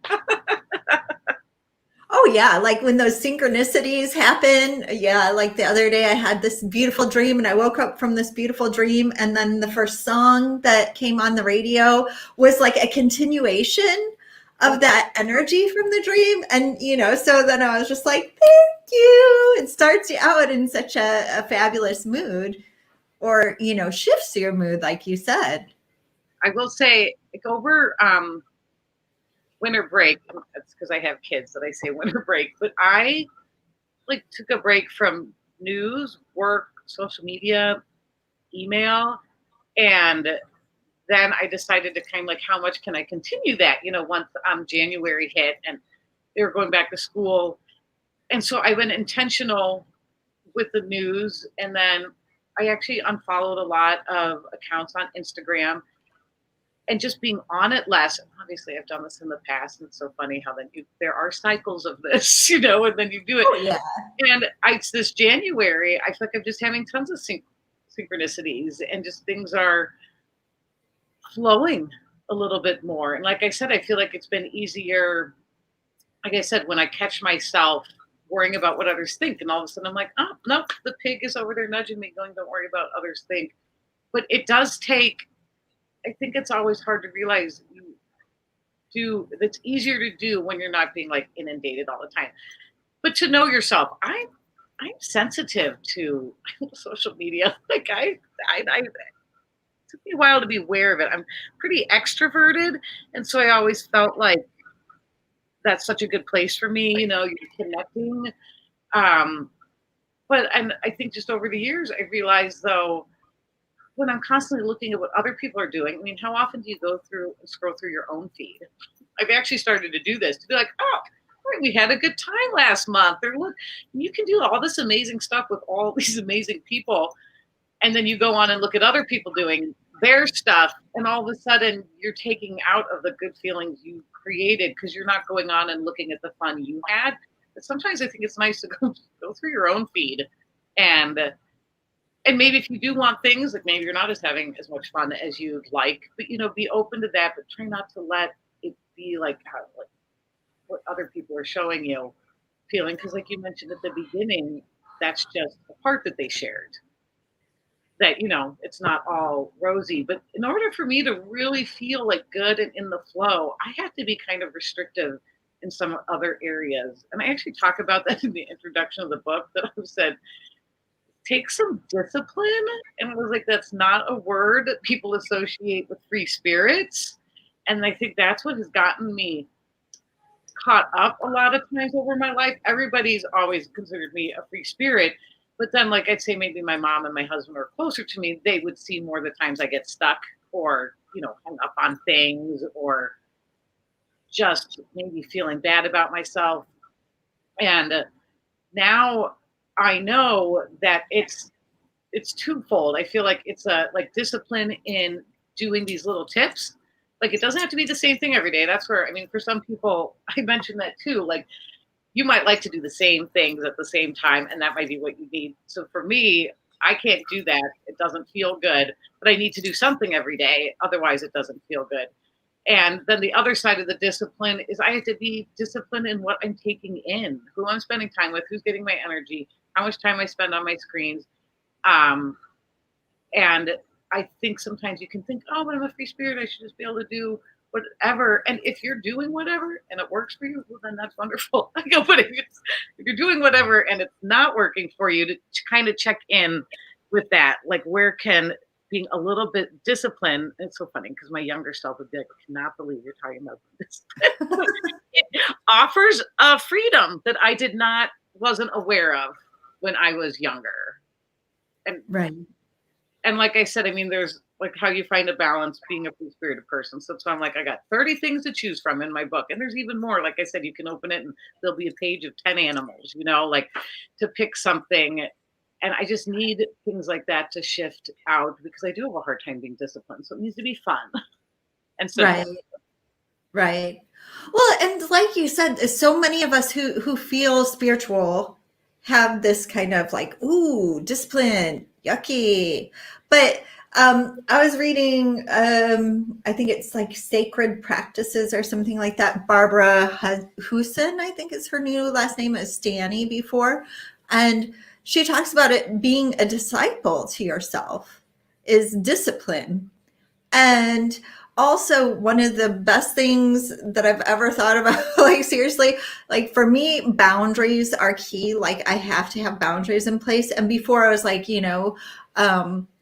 Oh yeah, like when those synchronicities happen. Yeah, like the other day I had this beautiful dream and I woke up from this beautiful dream and then the first song that came on the radio was like a continuation of that energy from the dream. And so then I was just like, thank you. It starts you out in such a fabulous mood, or shifts your mood, like you said. I will say, like over winter break, that's because I have kids that I say winter break, but I like took a break from news, work, social media, email, and then I decided to kind of like, how much can I continue that? Once January hit and they were going back to school, and so I went intentional with the news, and then I actually unfollowed a lot of accounts on Instagram and just being on it less. Obviously, I've done this in the past, and it's so funny how then there are cycles of this, and then you do it. Oh yeah. And it's this January, I feel like I'm just having tons of synchronicities, and just things are flowing a little bit more. And like I said, I feel like it's been easier. Like I said, when I catch myself worrying about what others think, and all of a sudden I'm like, oh, no, the pig is over there nudging me, going, don't worry about others think. But it does take, I think it's always hard to realize it's easier to do when you're not being like inundated all the time. But to know yourself, I'm sensitive to social media. Like it took me a while to be aware of it. I'm pretty extroverted, and so I always felt like that's such a good place for me. You're connecting. But I think just over the years, I realized though, when I'm constantly looking at what other people are doing, I mean, how often do you go through and scroll through your own feed? I've actually started to do this to be like, oh, right, we had a good time last month. Or look, you can do all this amazing stuff with all these amazing people. And then you go on and look at other people doing their stuff. And all of a sudden you're taking out of the good feelings you created because you're not going on and looking at the fun you had. But sometimes I think it's nice to go through your own feed and maybe if you do want things, like maybe you're not having as much fun as you'd like, but be open to that, but try not to let it be like what other people are showing you feeling. Because like you mentioned at the beginning, that's just the part that they shared. That, it's not all rosy. But in order for me to really feel like good and in the flow, I have to be kind of restrictive in some other areas. And I actually talk about that in the introduction of the book, that I've said, take some discipline. And I was like, that's not a word that people associate with free spirits. And I think that's what has gotten me caught up a lot of times over my life. Everybody's always considered me a free spirit. But then, like I'd say, maybe my mom and my husband are closer to me. They would see more of the times I get stuck or, hung up on things or just maybe feeling bad about myself. And now I know that it's twofold. I feel like it's a like discipline in doing these little tips. Like it doesn't have to be the same thing every day. That's where, I mean, for some people, I mentioned that too. Like you might like to do the same things at the same time, and that might be what you need. So for me, I can't do that. It doesn't feel good, but I need to do something every day. Otherwise, it doesn't feel good. And then the other side of the discipline is I have to be disciplined in what I'm taking in, who I'm spending time with, who's getting my energy, how much time I spend on my screens. And I think sometimes you can think, oh, but I'm a free spirit, I should just be able to do whatever. And if you're doing whatever and it works for you, well, then that's wonderful. I go, but if you're doing whatever and it's not working for you, to kind of check in with that, like where can being a little bit disciplined. It's so funny because my younger self would be like, I cannot believe you're talking about this. It offers a freedom that I wasn't aware of when I was younger. And Right. and like I said, I mean, there's like how you find a balance being a free spirited person. So I'm like, I got 30 things to choose from in my book. And there's even more. Like I said, you can open it and there'll be a page of 10 animals, like to pick something. And I just need things like that to shift out because I do have a hard time being disciplined. So it needs to be fun and simple. Right. Right. Well, and like you said, so many of us who feel spiritual have this kind of like, ooh, discipline, yucky. But I was reading, I think it's like Sacred Practices or something like that. Barbara Huson, I think is her new last name, is Stanny before. And she talks about it being a disciple to yourself is discipline. And also, one of the best things that I've ever thought about, like seriously, like for me, boundaries are key. Like I have to have boundaries in place. And before I was like,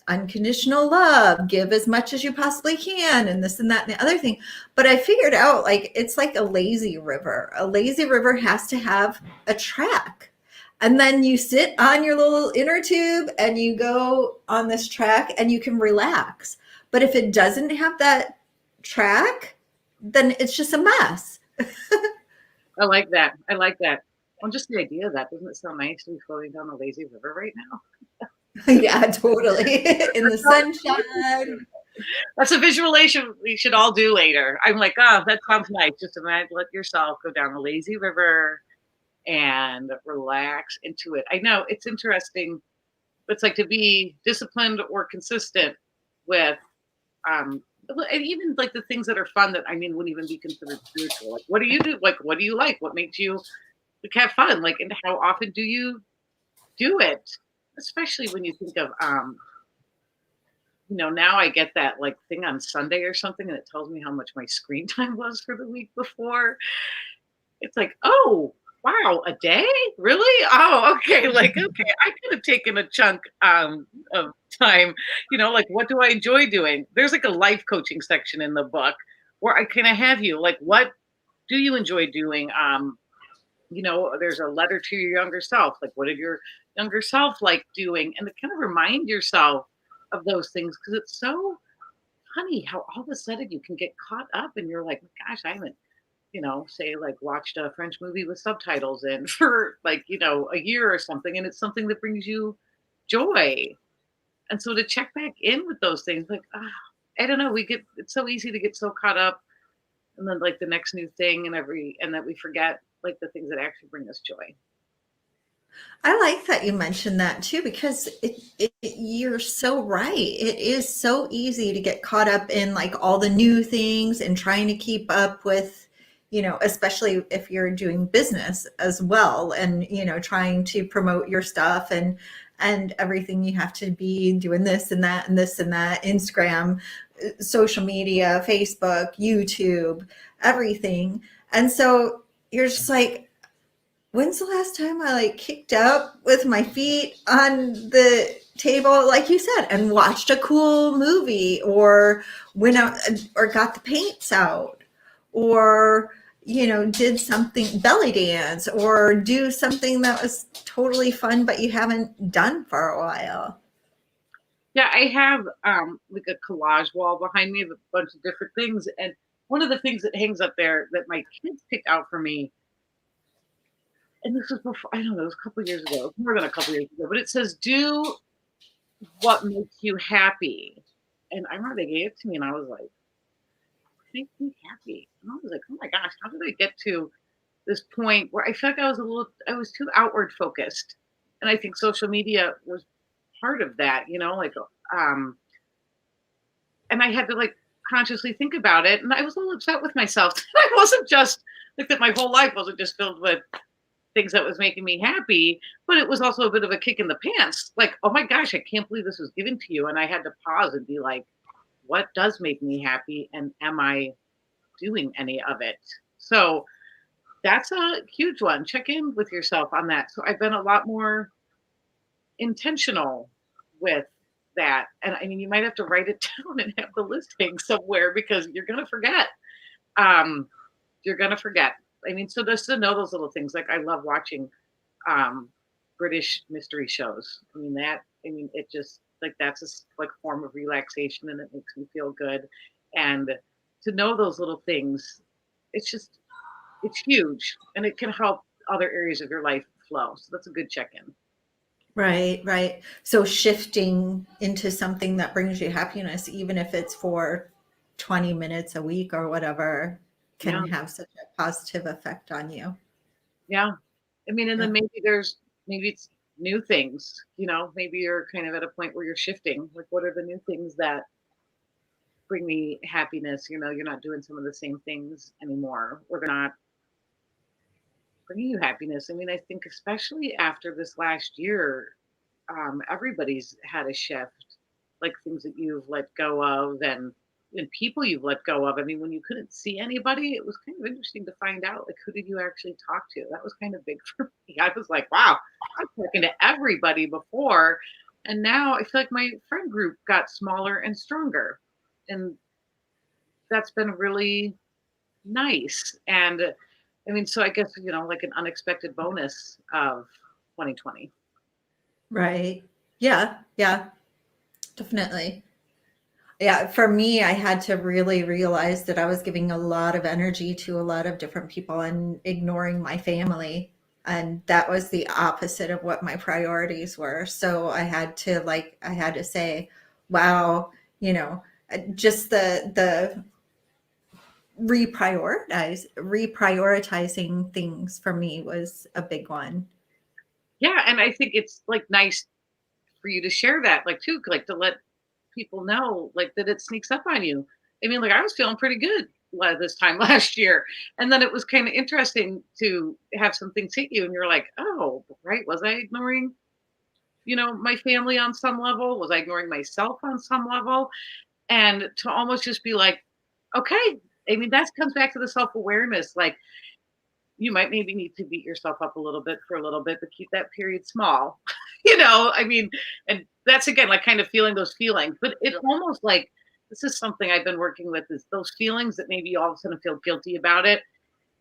unconditional love, give as much as you possibly can, and this and that and the other thing. But I figured out like it's like a lazy river. A lazy river has to have a track. And then you sit on your little inner tube and you go on this track and you can relax. But if it doesn't have that track, then it's just a mess. I like that. I like that. Well, just the idea of that, doesn't it sound nice to be floating down the lazy river right now? Yeah, totally. In the sunshine. That's a visualization we should all do later. I'm like, oh, that sounds nice. Just imagine, let yourself go down the lazy river and relax into it. I know it's interesting. It's like to be disciplined or consistent with, and even like the things that are fun that I mean wouldn't even be considered spiritual. Like, what do you do? Like, what do you like? What makes you like have fun? Like, and how often do you do it? Especially when you think of, now I get that like thing on Sunday or something, and it tells me how much my screen time was for the week before. It's like, oh, wow, a day? Really? Oh, okay. Like, okay, I could have taken a chunk of time, like what do I enjoy doing? There's like a life coaching section in the book where I kind of have you like, what do you enjoy doing? There's a letter to your younger self. Like, what did your younger self like doing? And to kind of remind yourself of those things because it's so funny how all of a sudden you can get caught up and you're like, gosh, I haven't say like watched a French movie with subtitles in for like, a year or something. And it's something that brings you joy. And so to check back in with those things, like, I don't know, it's so easy to get so caught up and then like the next new thing and that we forget like the things that actually bring us joy. I like that you mentioned that too, because you're so right. It is so easy to get caught up in like all the new things and trying to keep up with, especially if you're doing business as well and, trying to promote your stuff and everything. You have to be doing this and that and this and that, Instagram, social media, Facebook, YouTube, everything. And so you're just like, when's the last time I like kicked up with my feet on the table, like you said, and watched a cool movie or went out or got the paints out or, did something, belly dance or do something that was totally fun, but you haven't done for a while. Yeah, I have like a collage wall behind me of a bunch of different things. And one of the things that hangs up there that my kids picked out for me, and this was before, I don't know, it was a couple of years ago, more than a couple of years ago, but it says, do what makes you happy. And I remember they gave it to me and I was like, makes me happy. And I was like, oh my gosh, how did I get to this point where I felt like I was too outward focused. And I think social media was part of that, and I had to like consciously think about it. And I was a little upset with myself. I wasn't just like that. My whole life wasn't just filled with things that was making me happy, but it was also a bit of a kick in the pants. Like, oh my gosh, I can't believe this was given to you. And I had to pause and be like, what does make me happy? And am I doing any of it? So that's a huge one. Check in with yourself on that. So I've been a lot more intentional with that. And I mean, you might have to write it down and have the listing somewhere because you're going to forget. Um, you're going to forget. I mean, so just to know those little things, like I love watching um, British mystery shows. I mean, it just like that's a like form of relaxation, and it makes me feel good. And to know those little things, it's just it's huge, and it can help other areas of your life flow. So that's a good check-in. Right, right. So shifting into something that brings you happiness, even if it's for 20 minutes a week or whatever, Yeah, can have such a positive effect on you. yeah. I mean, and Yeah. then maybe it's new things. Maybe you're kind of at a point where you're shifting. Like, what are the new things that bring me happiness? You're not doing some of the same things anymore, or they're not bringing you happiness. I mean, I think especially after this last year, everybody's had a shift, like things that you've let go of and people you've let go of. I mean, when you couldn't see anybody, it was kind of interesting to find out, like, who did you actually talk to? That was kind of big for me. I was like, wow, I was talking to everybody before. And now I feel like my friend group got smaller and stronger. And that's been really nice. And I mean, so I guess, like an unexpected bonus of 2020. Right. Yeah. Yeah. Definitely. Yeah. For me, I had to really realize that I was giving a lot of energy to a lot of different people and ignoring my family. And that was the opposite of what my priorities were. So I had to say, wow, you know, just the reprioritizing things for me was a big one. Yeah. And I think it's like nice for you to share that, like, too, like to let people know, like, that it sneaks up on you. I mean, like, I was feeling pretty good this time last year. And then it was kind of interesting to have some things hit you and you're like, oh, right. Was I ignoring, my family on some level? Was I ignoring myself on some level? And to almost just be like, okay. I mean, that comes back to the self awareness. Like, you might maybe need to beat yourself up a little bit for a little bit, but keep that period small. I mean, and that's again like kind of feeling those feelings, but it almost like this is something I've been working with is those feelings that maybe you all of a sudden feel guilty about it.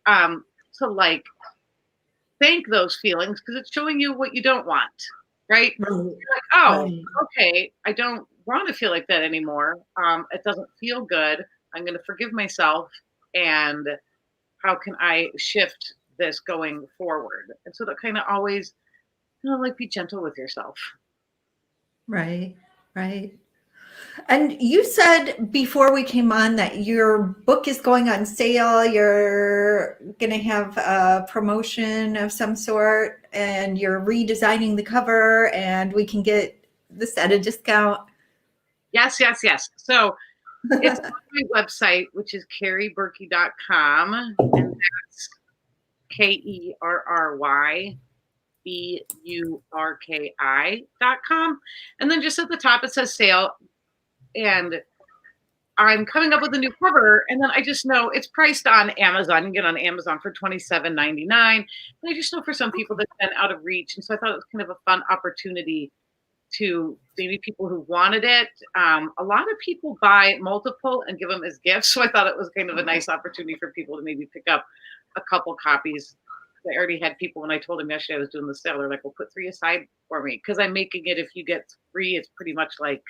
To like thank those feelings because it's showing you what you don't want, right? Right, You're like, oh, right. okay, I don't want to feel like that anymore. It doesn't feel good. I'm going to forgive myself and how can I shift this going forward? And so that kind of always, like be gentle with yourself. Right, right. And you said before we came on that your book is going on sale. You're going to have a promotion of some sort, and you're redesigning the cover, and we can get this at a discount. Yes, yes, yes. So it's on my website, which is kerryburki.com, and that's KerryBurki.com. And then just at the top it says sale. And I'm coming up with a new cover, and then I just know it's priced on Amazon. You can get it on Amazon for $27.99. And I just know for some people that's been out of reach. And so I thought it was kind of a fun opportunity to maybe people who wanted it. A lot of people buy multiple and give them as gifts. So I thought it was kind of a nice opportunity for people to maybe pick up a couple copies. I already had people when I told them yesterday I was doing the sale, they're like, well, put 3 aside for me. Because I'm making it, if you get 3, it's pretty much like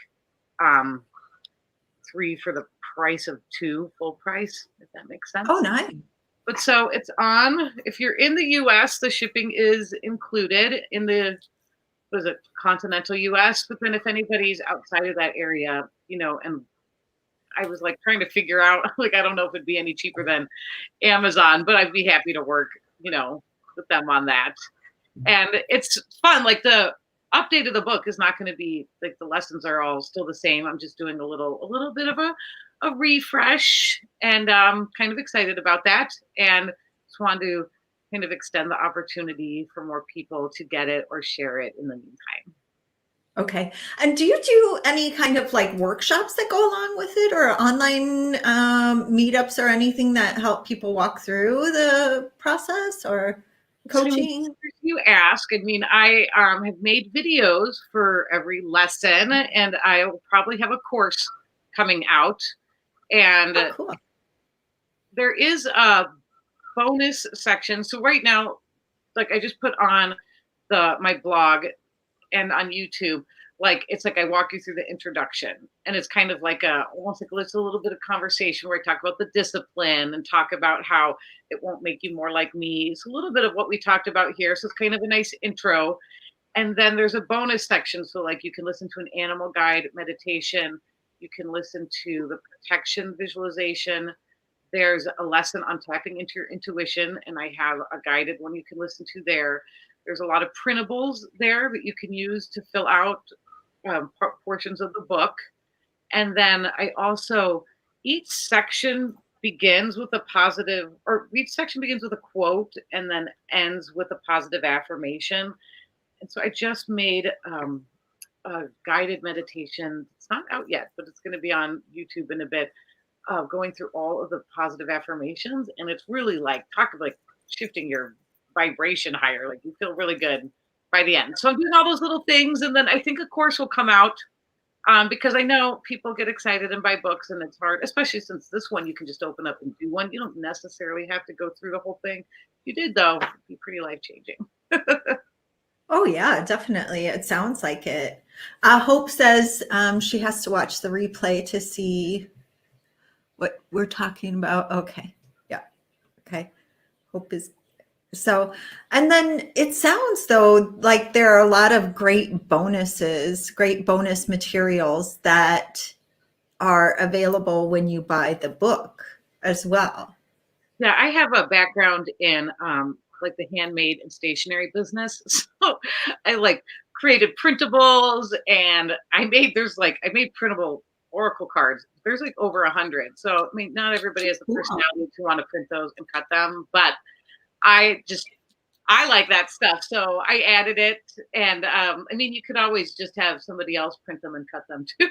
3 for the price of 2 full price, if that makes sense. Oh, nice. But so it's on, if you're in the US, the shipping is included in the, was it continental US? But then if anybody's outside of that area, and I was like trying to figure out, like, I don't know if it'd be any cheaper than Amazon, but I'd be happy to work, with them on that. And it's fun. Like the update of the book is not going to be like the lessons are all still the same. I'm just doing a little bit of a refresh, and kind of excited about that. And just wanted to kind of extend the opportunity for more people to get it or share it in the meantime. Okay. And do you do any kind of like workshops that go along with it, or online meetups or anything that help people walk through the process? Or So I mean, coaching? you ask. I mean, I have made videos for every lesson, and I will probably have a course coming out. And Oh, cool. there is a bonus section. So right now, like I just put on the my blog and on YouTube, like it's like I walk you through the introduction, and it's kind of like a almost like it's a little bit of conversation where I talk about the discipline and talk about how it won't make you more like me. It's a little bit of what we talked about here, so it's kind of a nice intro. And then there's a bonus section, so like you can listen to an animal guide meditation, you can listen to the protection visualization. There's a lesson on tapping into your intuition, and I have a guided one you can listen to there. There's a lot of printables there that you can use to fill out portions of the book. And then I also, each section begins with a positive, or each section begins with a quote and then ends with a positive affirmation. And so I just made a guided meditation. It's not out yet, but it's going to be on YouTube in a bit, going through all of the positive affirmations. And it's really like, talk of like shifting your vibration higher. Like you feel really good by the end. So I'm doing all those little things. And then I think a course will come out, because I know people get excited and buy books, and it's hard, especially since this one you can just open up and do one. You don't necessarily have to go through the whole thing. If you did, though, it'd be pretty life changing. Oh, yeah, definitely. It sounds like it. Hope says she has to watch the replay to see what we're talking about. Okay. Yeah. Okay. Hope is so. And then it sounds though like there are a lot of great bonuses, great bonus materials that are available when you buy the book as well. Yeah, I have a background in like the handmade and stationery business. So I like created printables, and I made printable oracle cards. There's like over 100. So I mean, not everybody has the Cool. personality to want to print those and cut them, but I just I like that stuff. So I added it, and I mean, you could always just have somebody else print them and cut them too.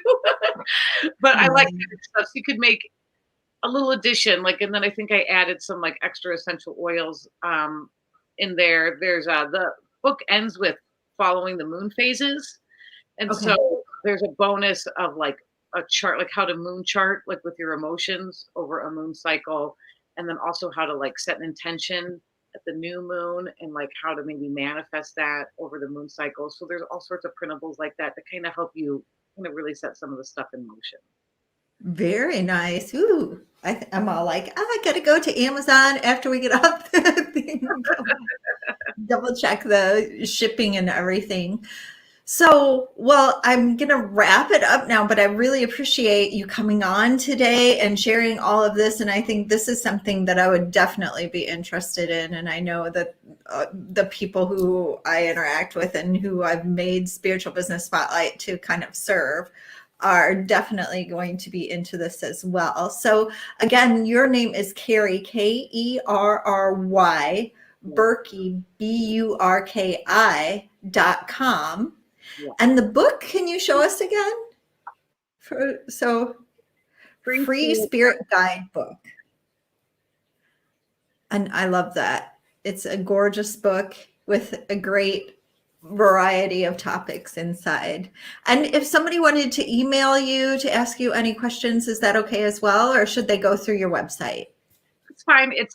But I like Nice. that stuff. So you could make a little addition, like, and then I think I added some like extra essential oils in there. There's the book ends with following the moon phases, and so Okay. there's a bonus of like a chart, like how to moon chart, like with your emotions over a moon cycle, and then also how to like set an intention at the new moon, and like how to maybe manifest that over the moon cycle. So there's all sorts of printables like that to kind of help you kind of really set some of the stuff in motion. Very nice. Ooh, I'm all like, "Oh, I gotta go to Amazon after we get off the thing. Double check the shipping and everything." So, well, I'm going to wrap it up now, but I really appreciate you coming on today and sharing all of this. And I think this is something that I would definitely be interested in. And I know that the people who I interact with and who I've made Spiritual Business Spotlight to kind of serve are definitely going to be into this as well. So, again, your name is Kerry, Kerry, Yeah. Burki, Burki.com. Yeah. And the book, can you show us again? So, Free Free spirit. Spirit Guidebook. And I love that. It's a gorgeous book with a great variety of topics inside. And if somebody wanted to email you to ask you any questions, is that okay as well? Or should they go through your website? It's fine. It's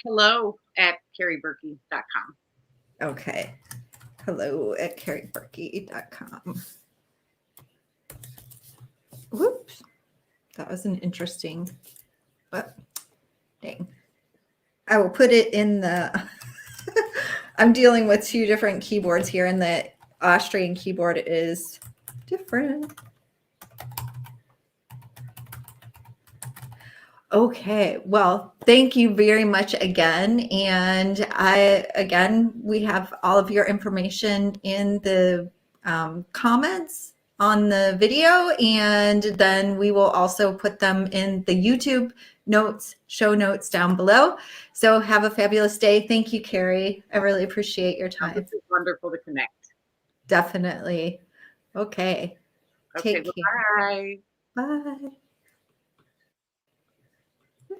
hello@kerryburki.com. Okay. Hello@kerryburki.com. Whoops. That was an interesting, but dang. I will put it in the, I'm dealing with two different keyboards here, and the Austrian keyboard is different. Okay, well, thank you very much again. And we have all of your information in the comments on the video, and then we will also put them in the YouTube show notes down below. So have a fabulous day. Thank you, Kerry. I really appreciate your time. This is wonderful to connect. Definitely. Okay. Okay, Take care. bye. Bye.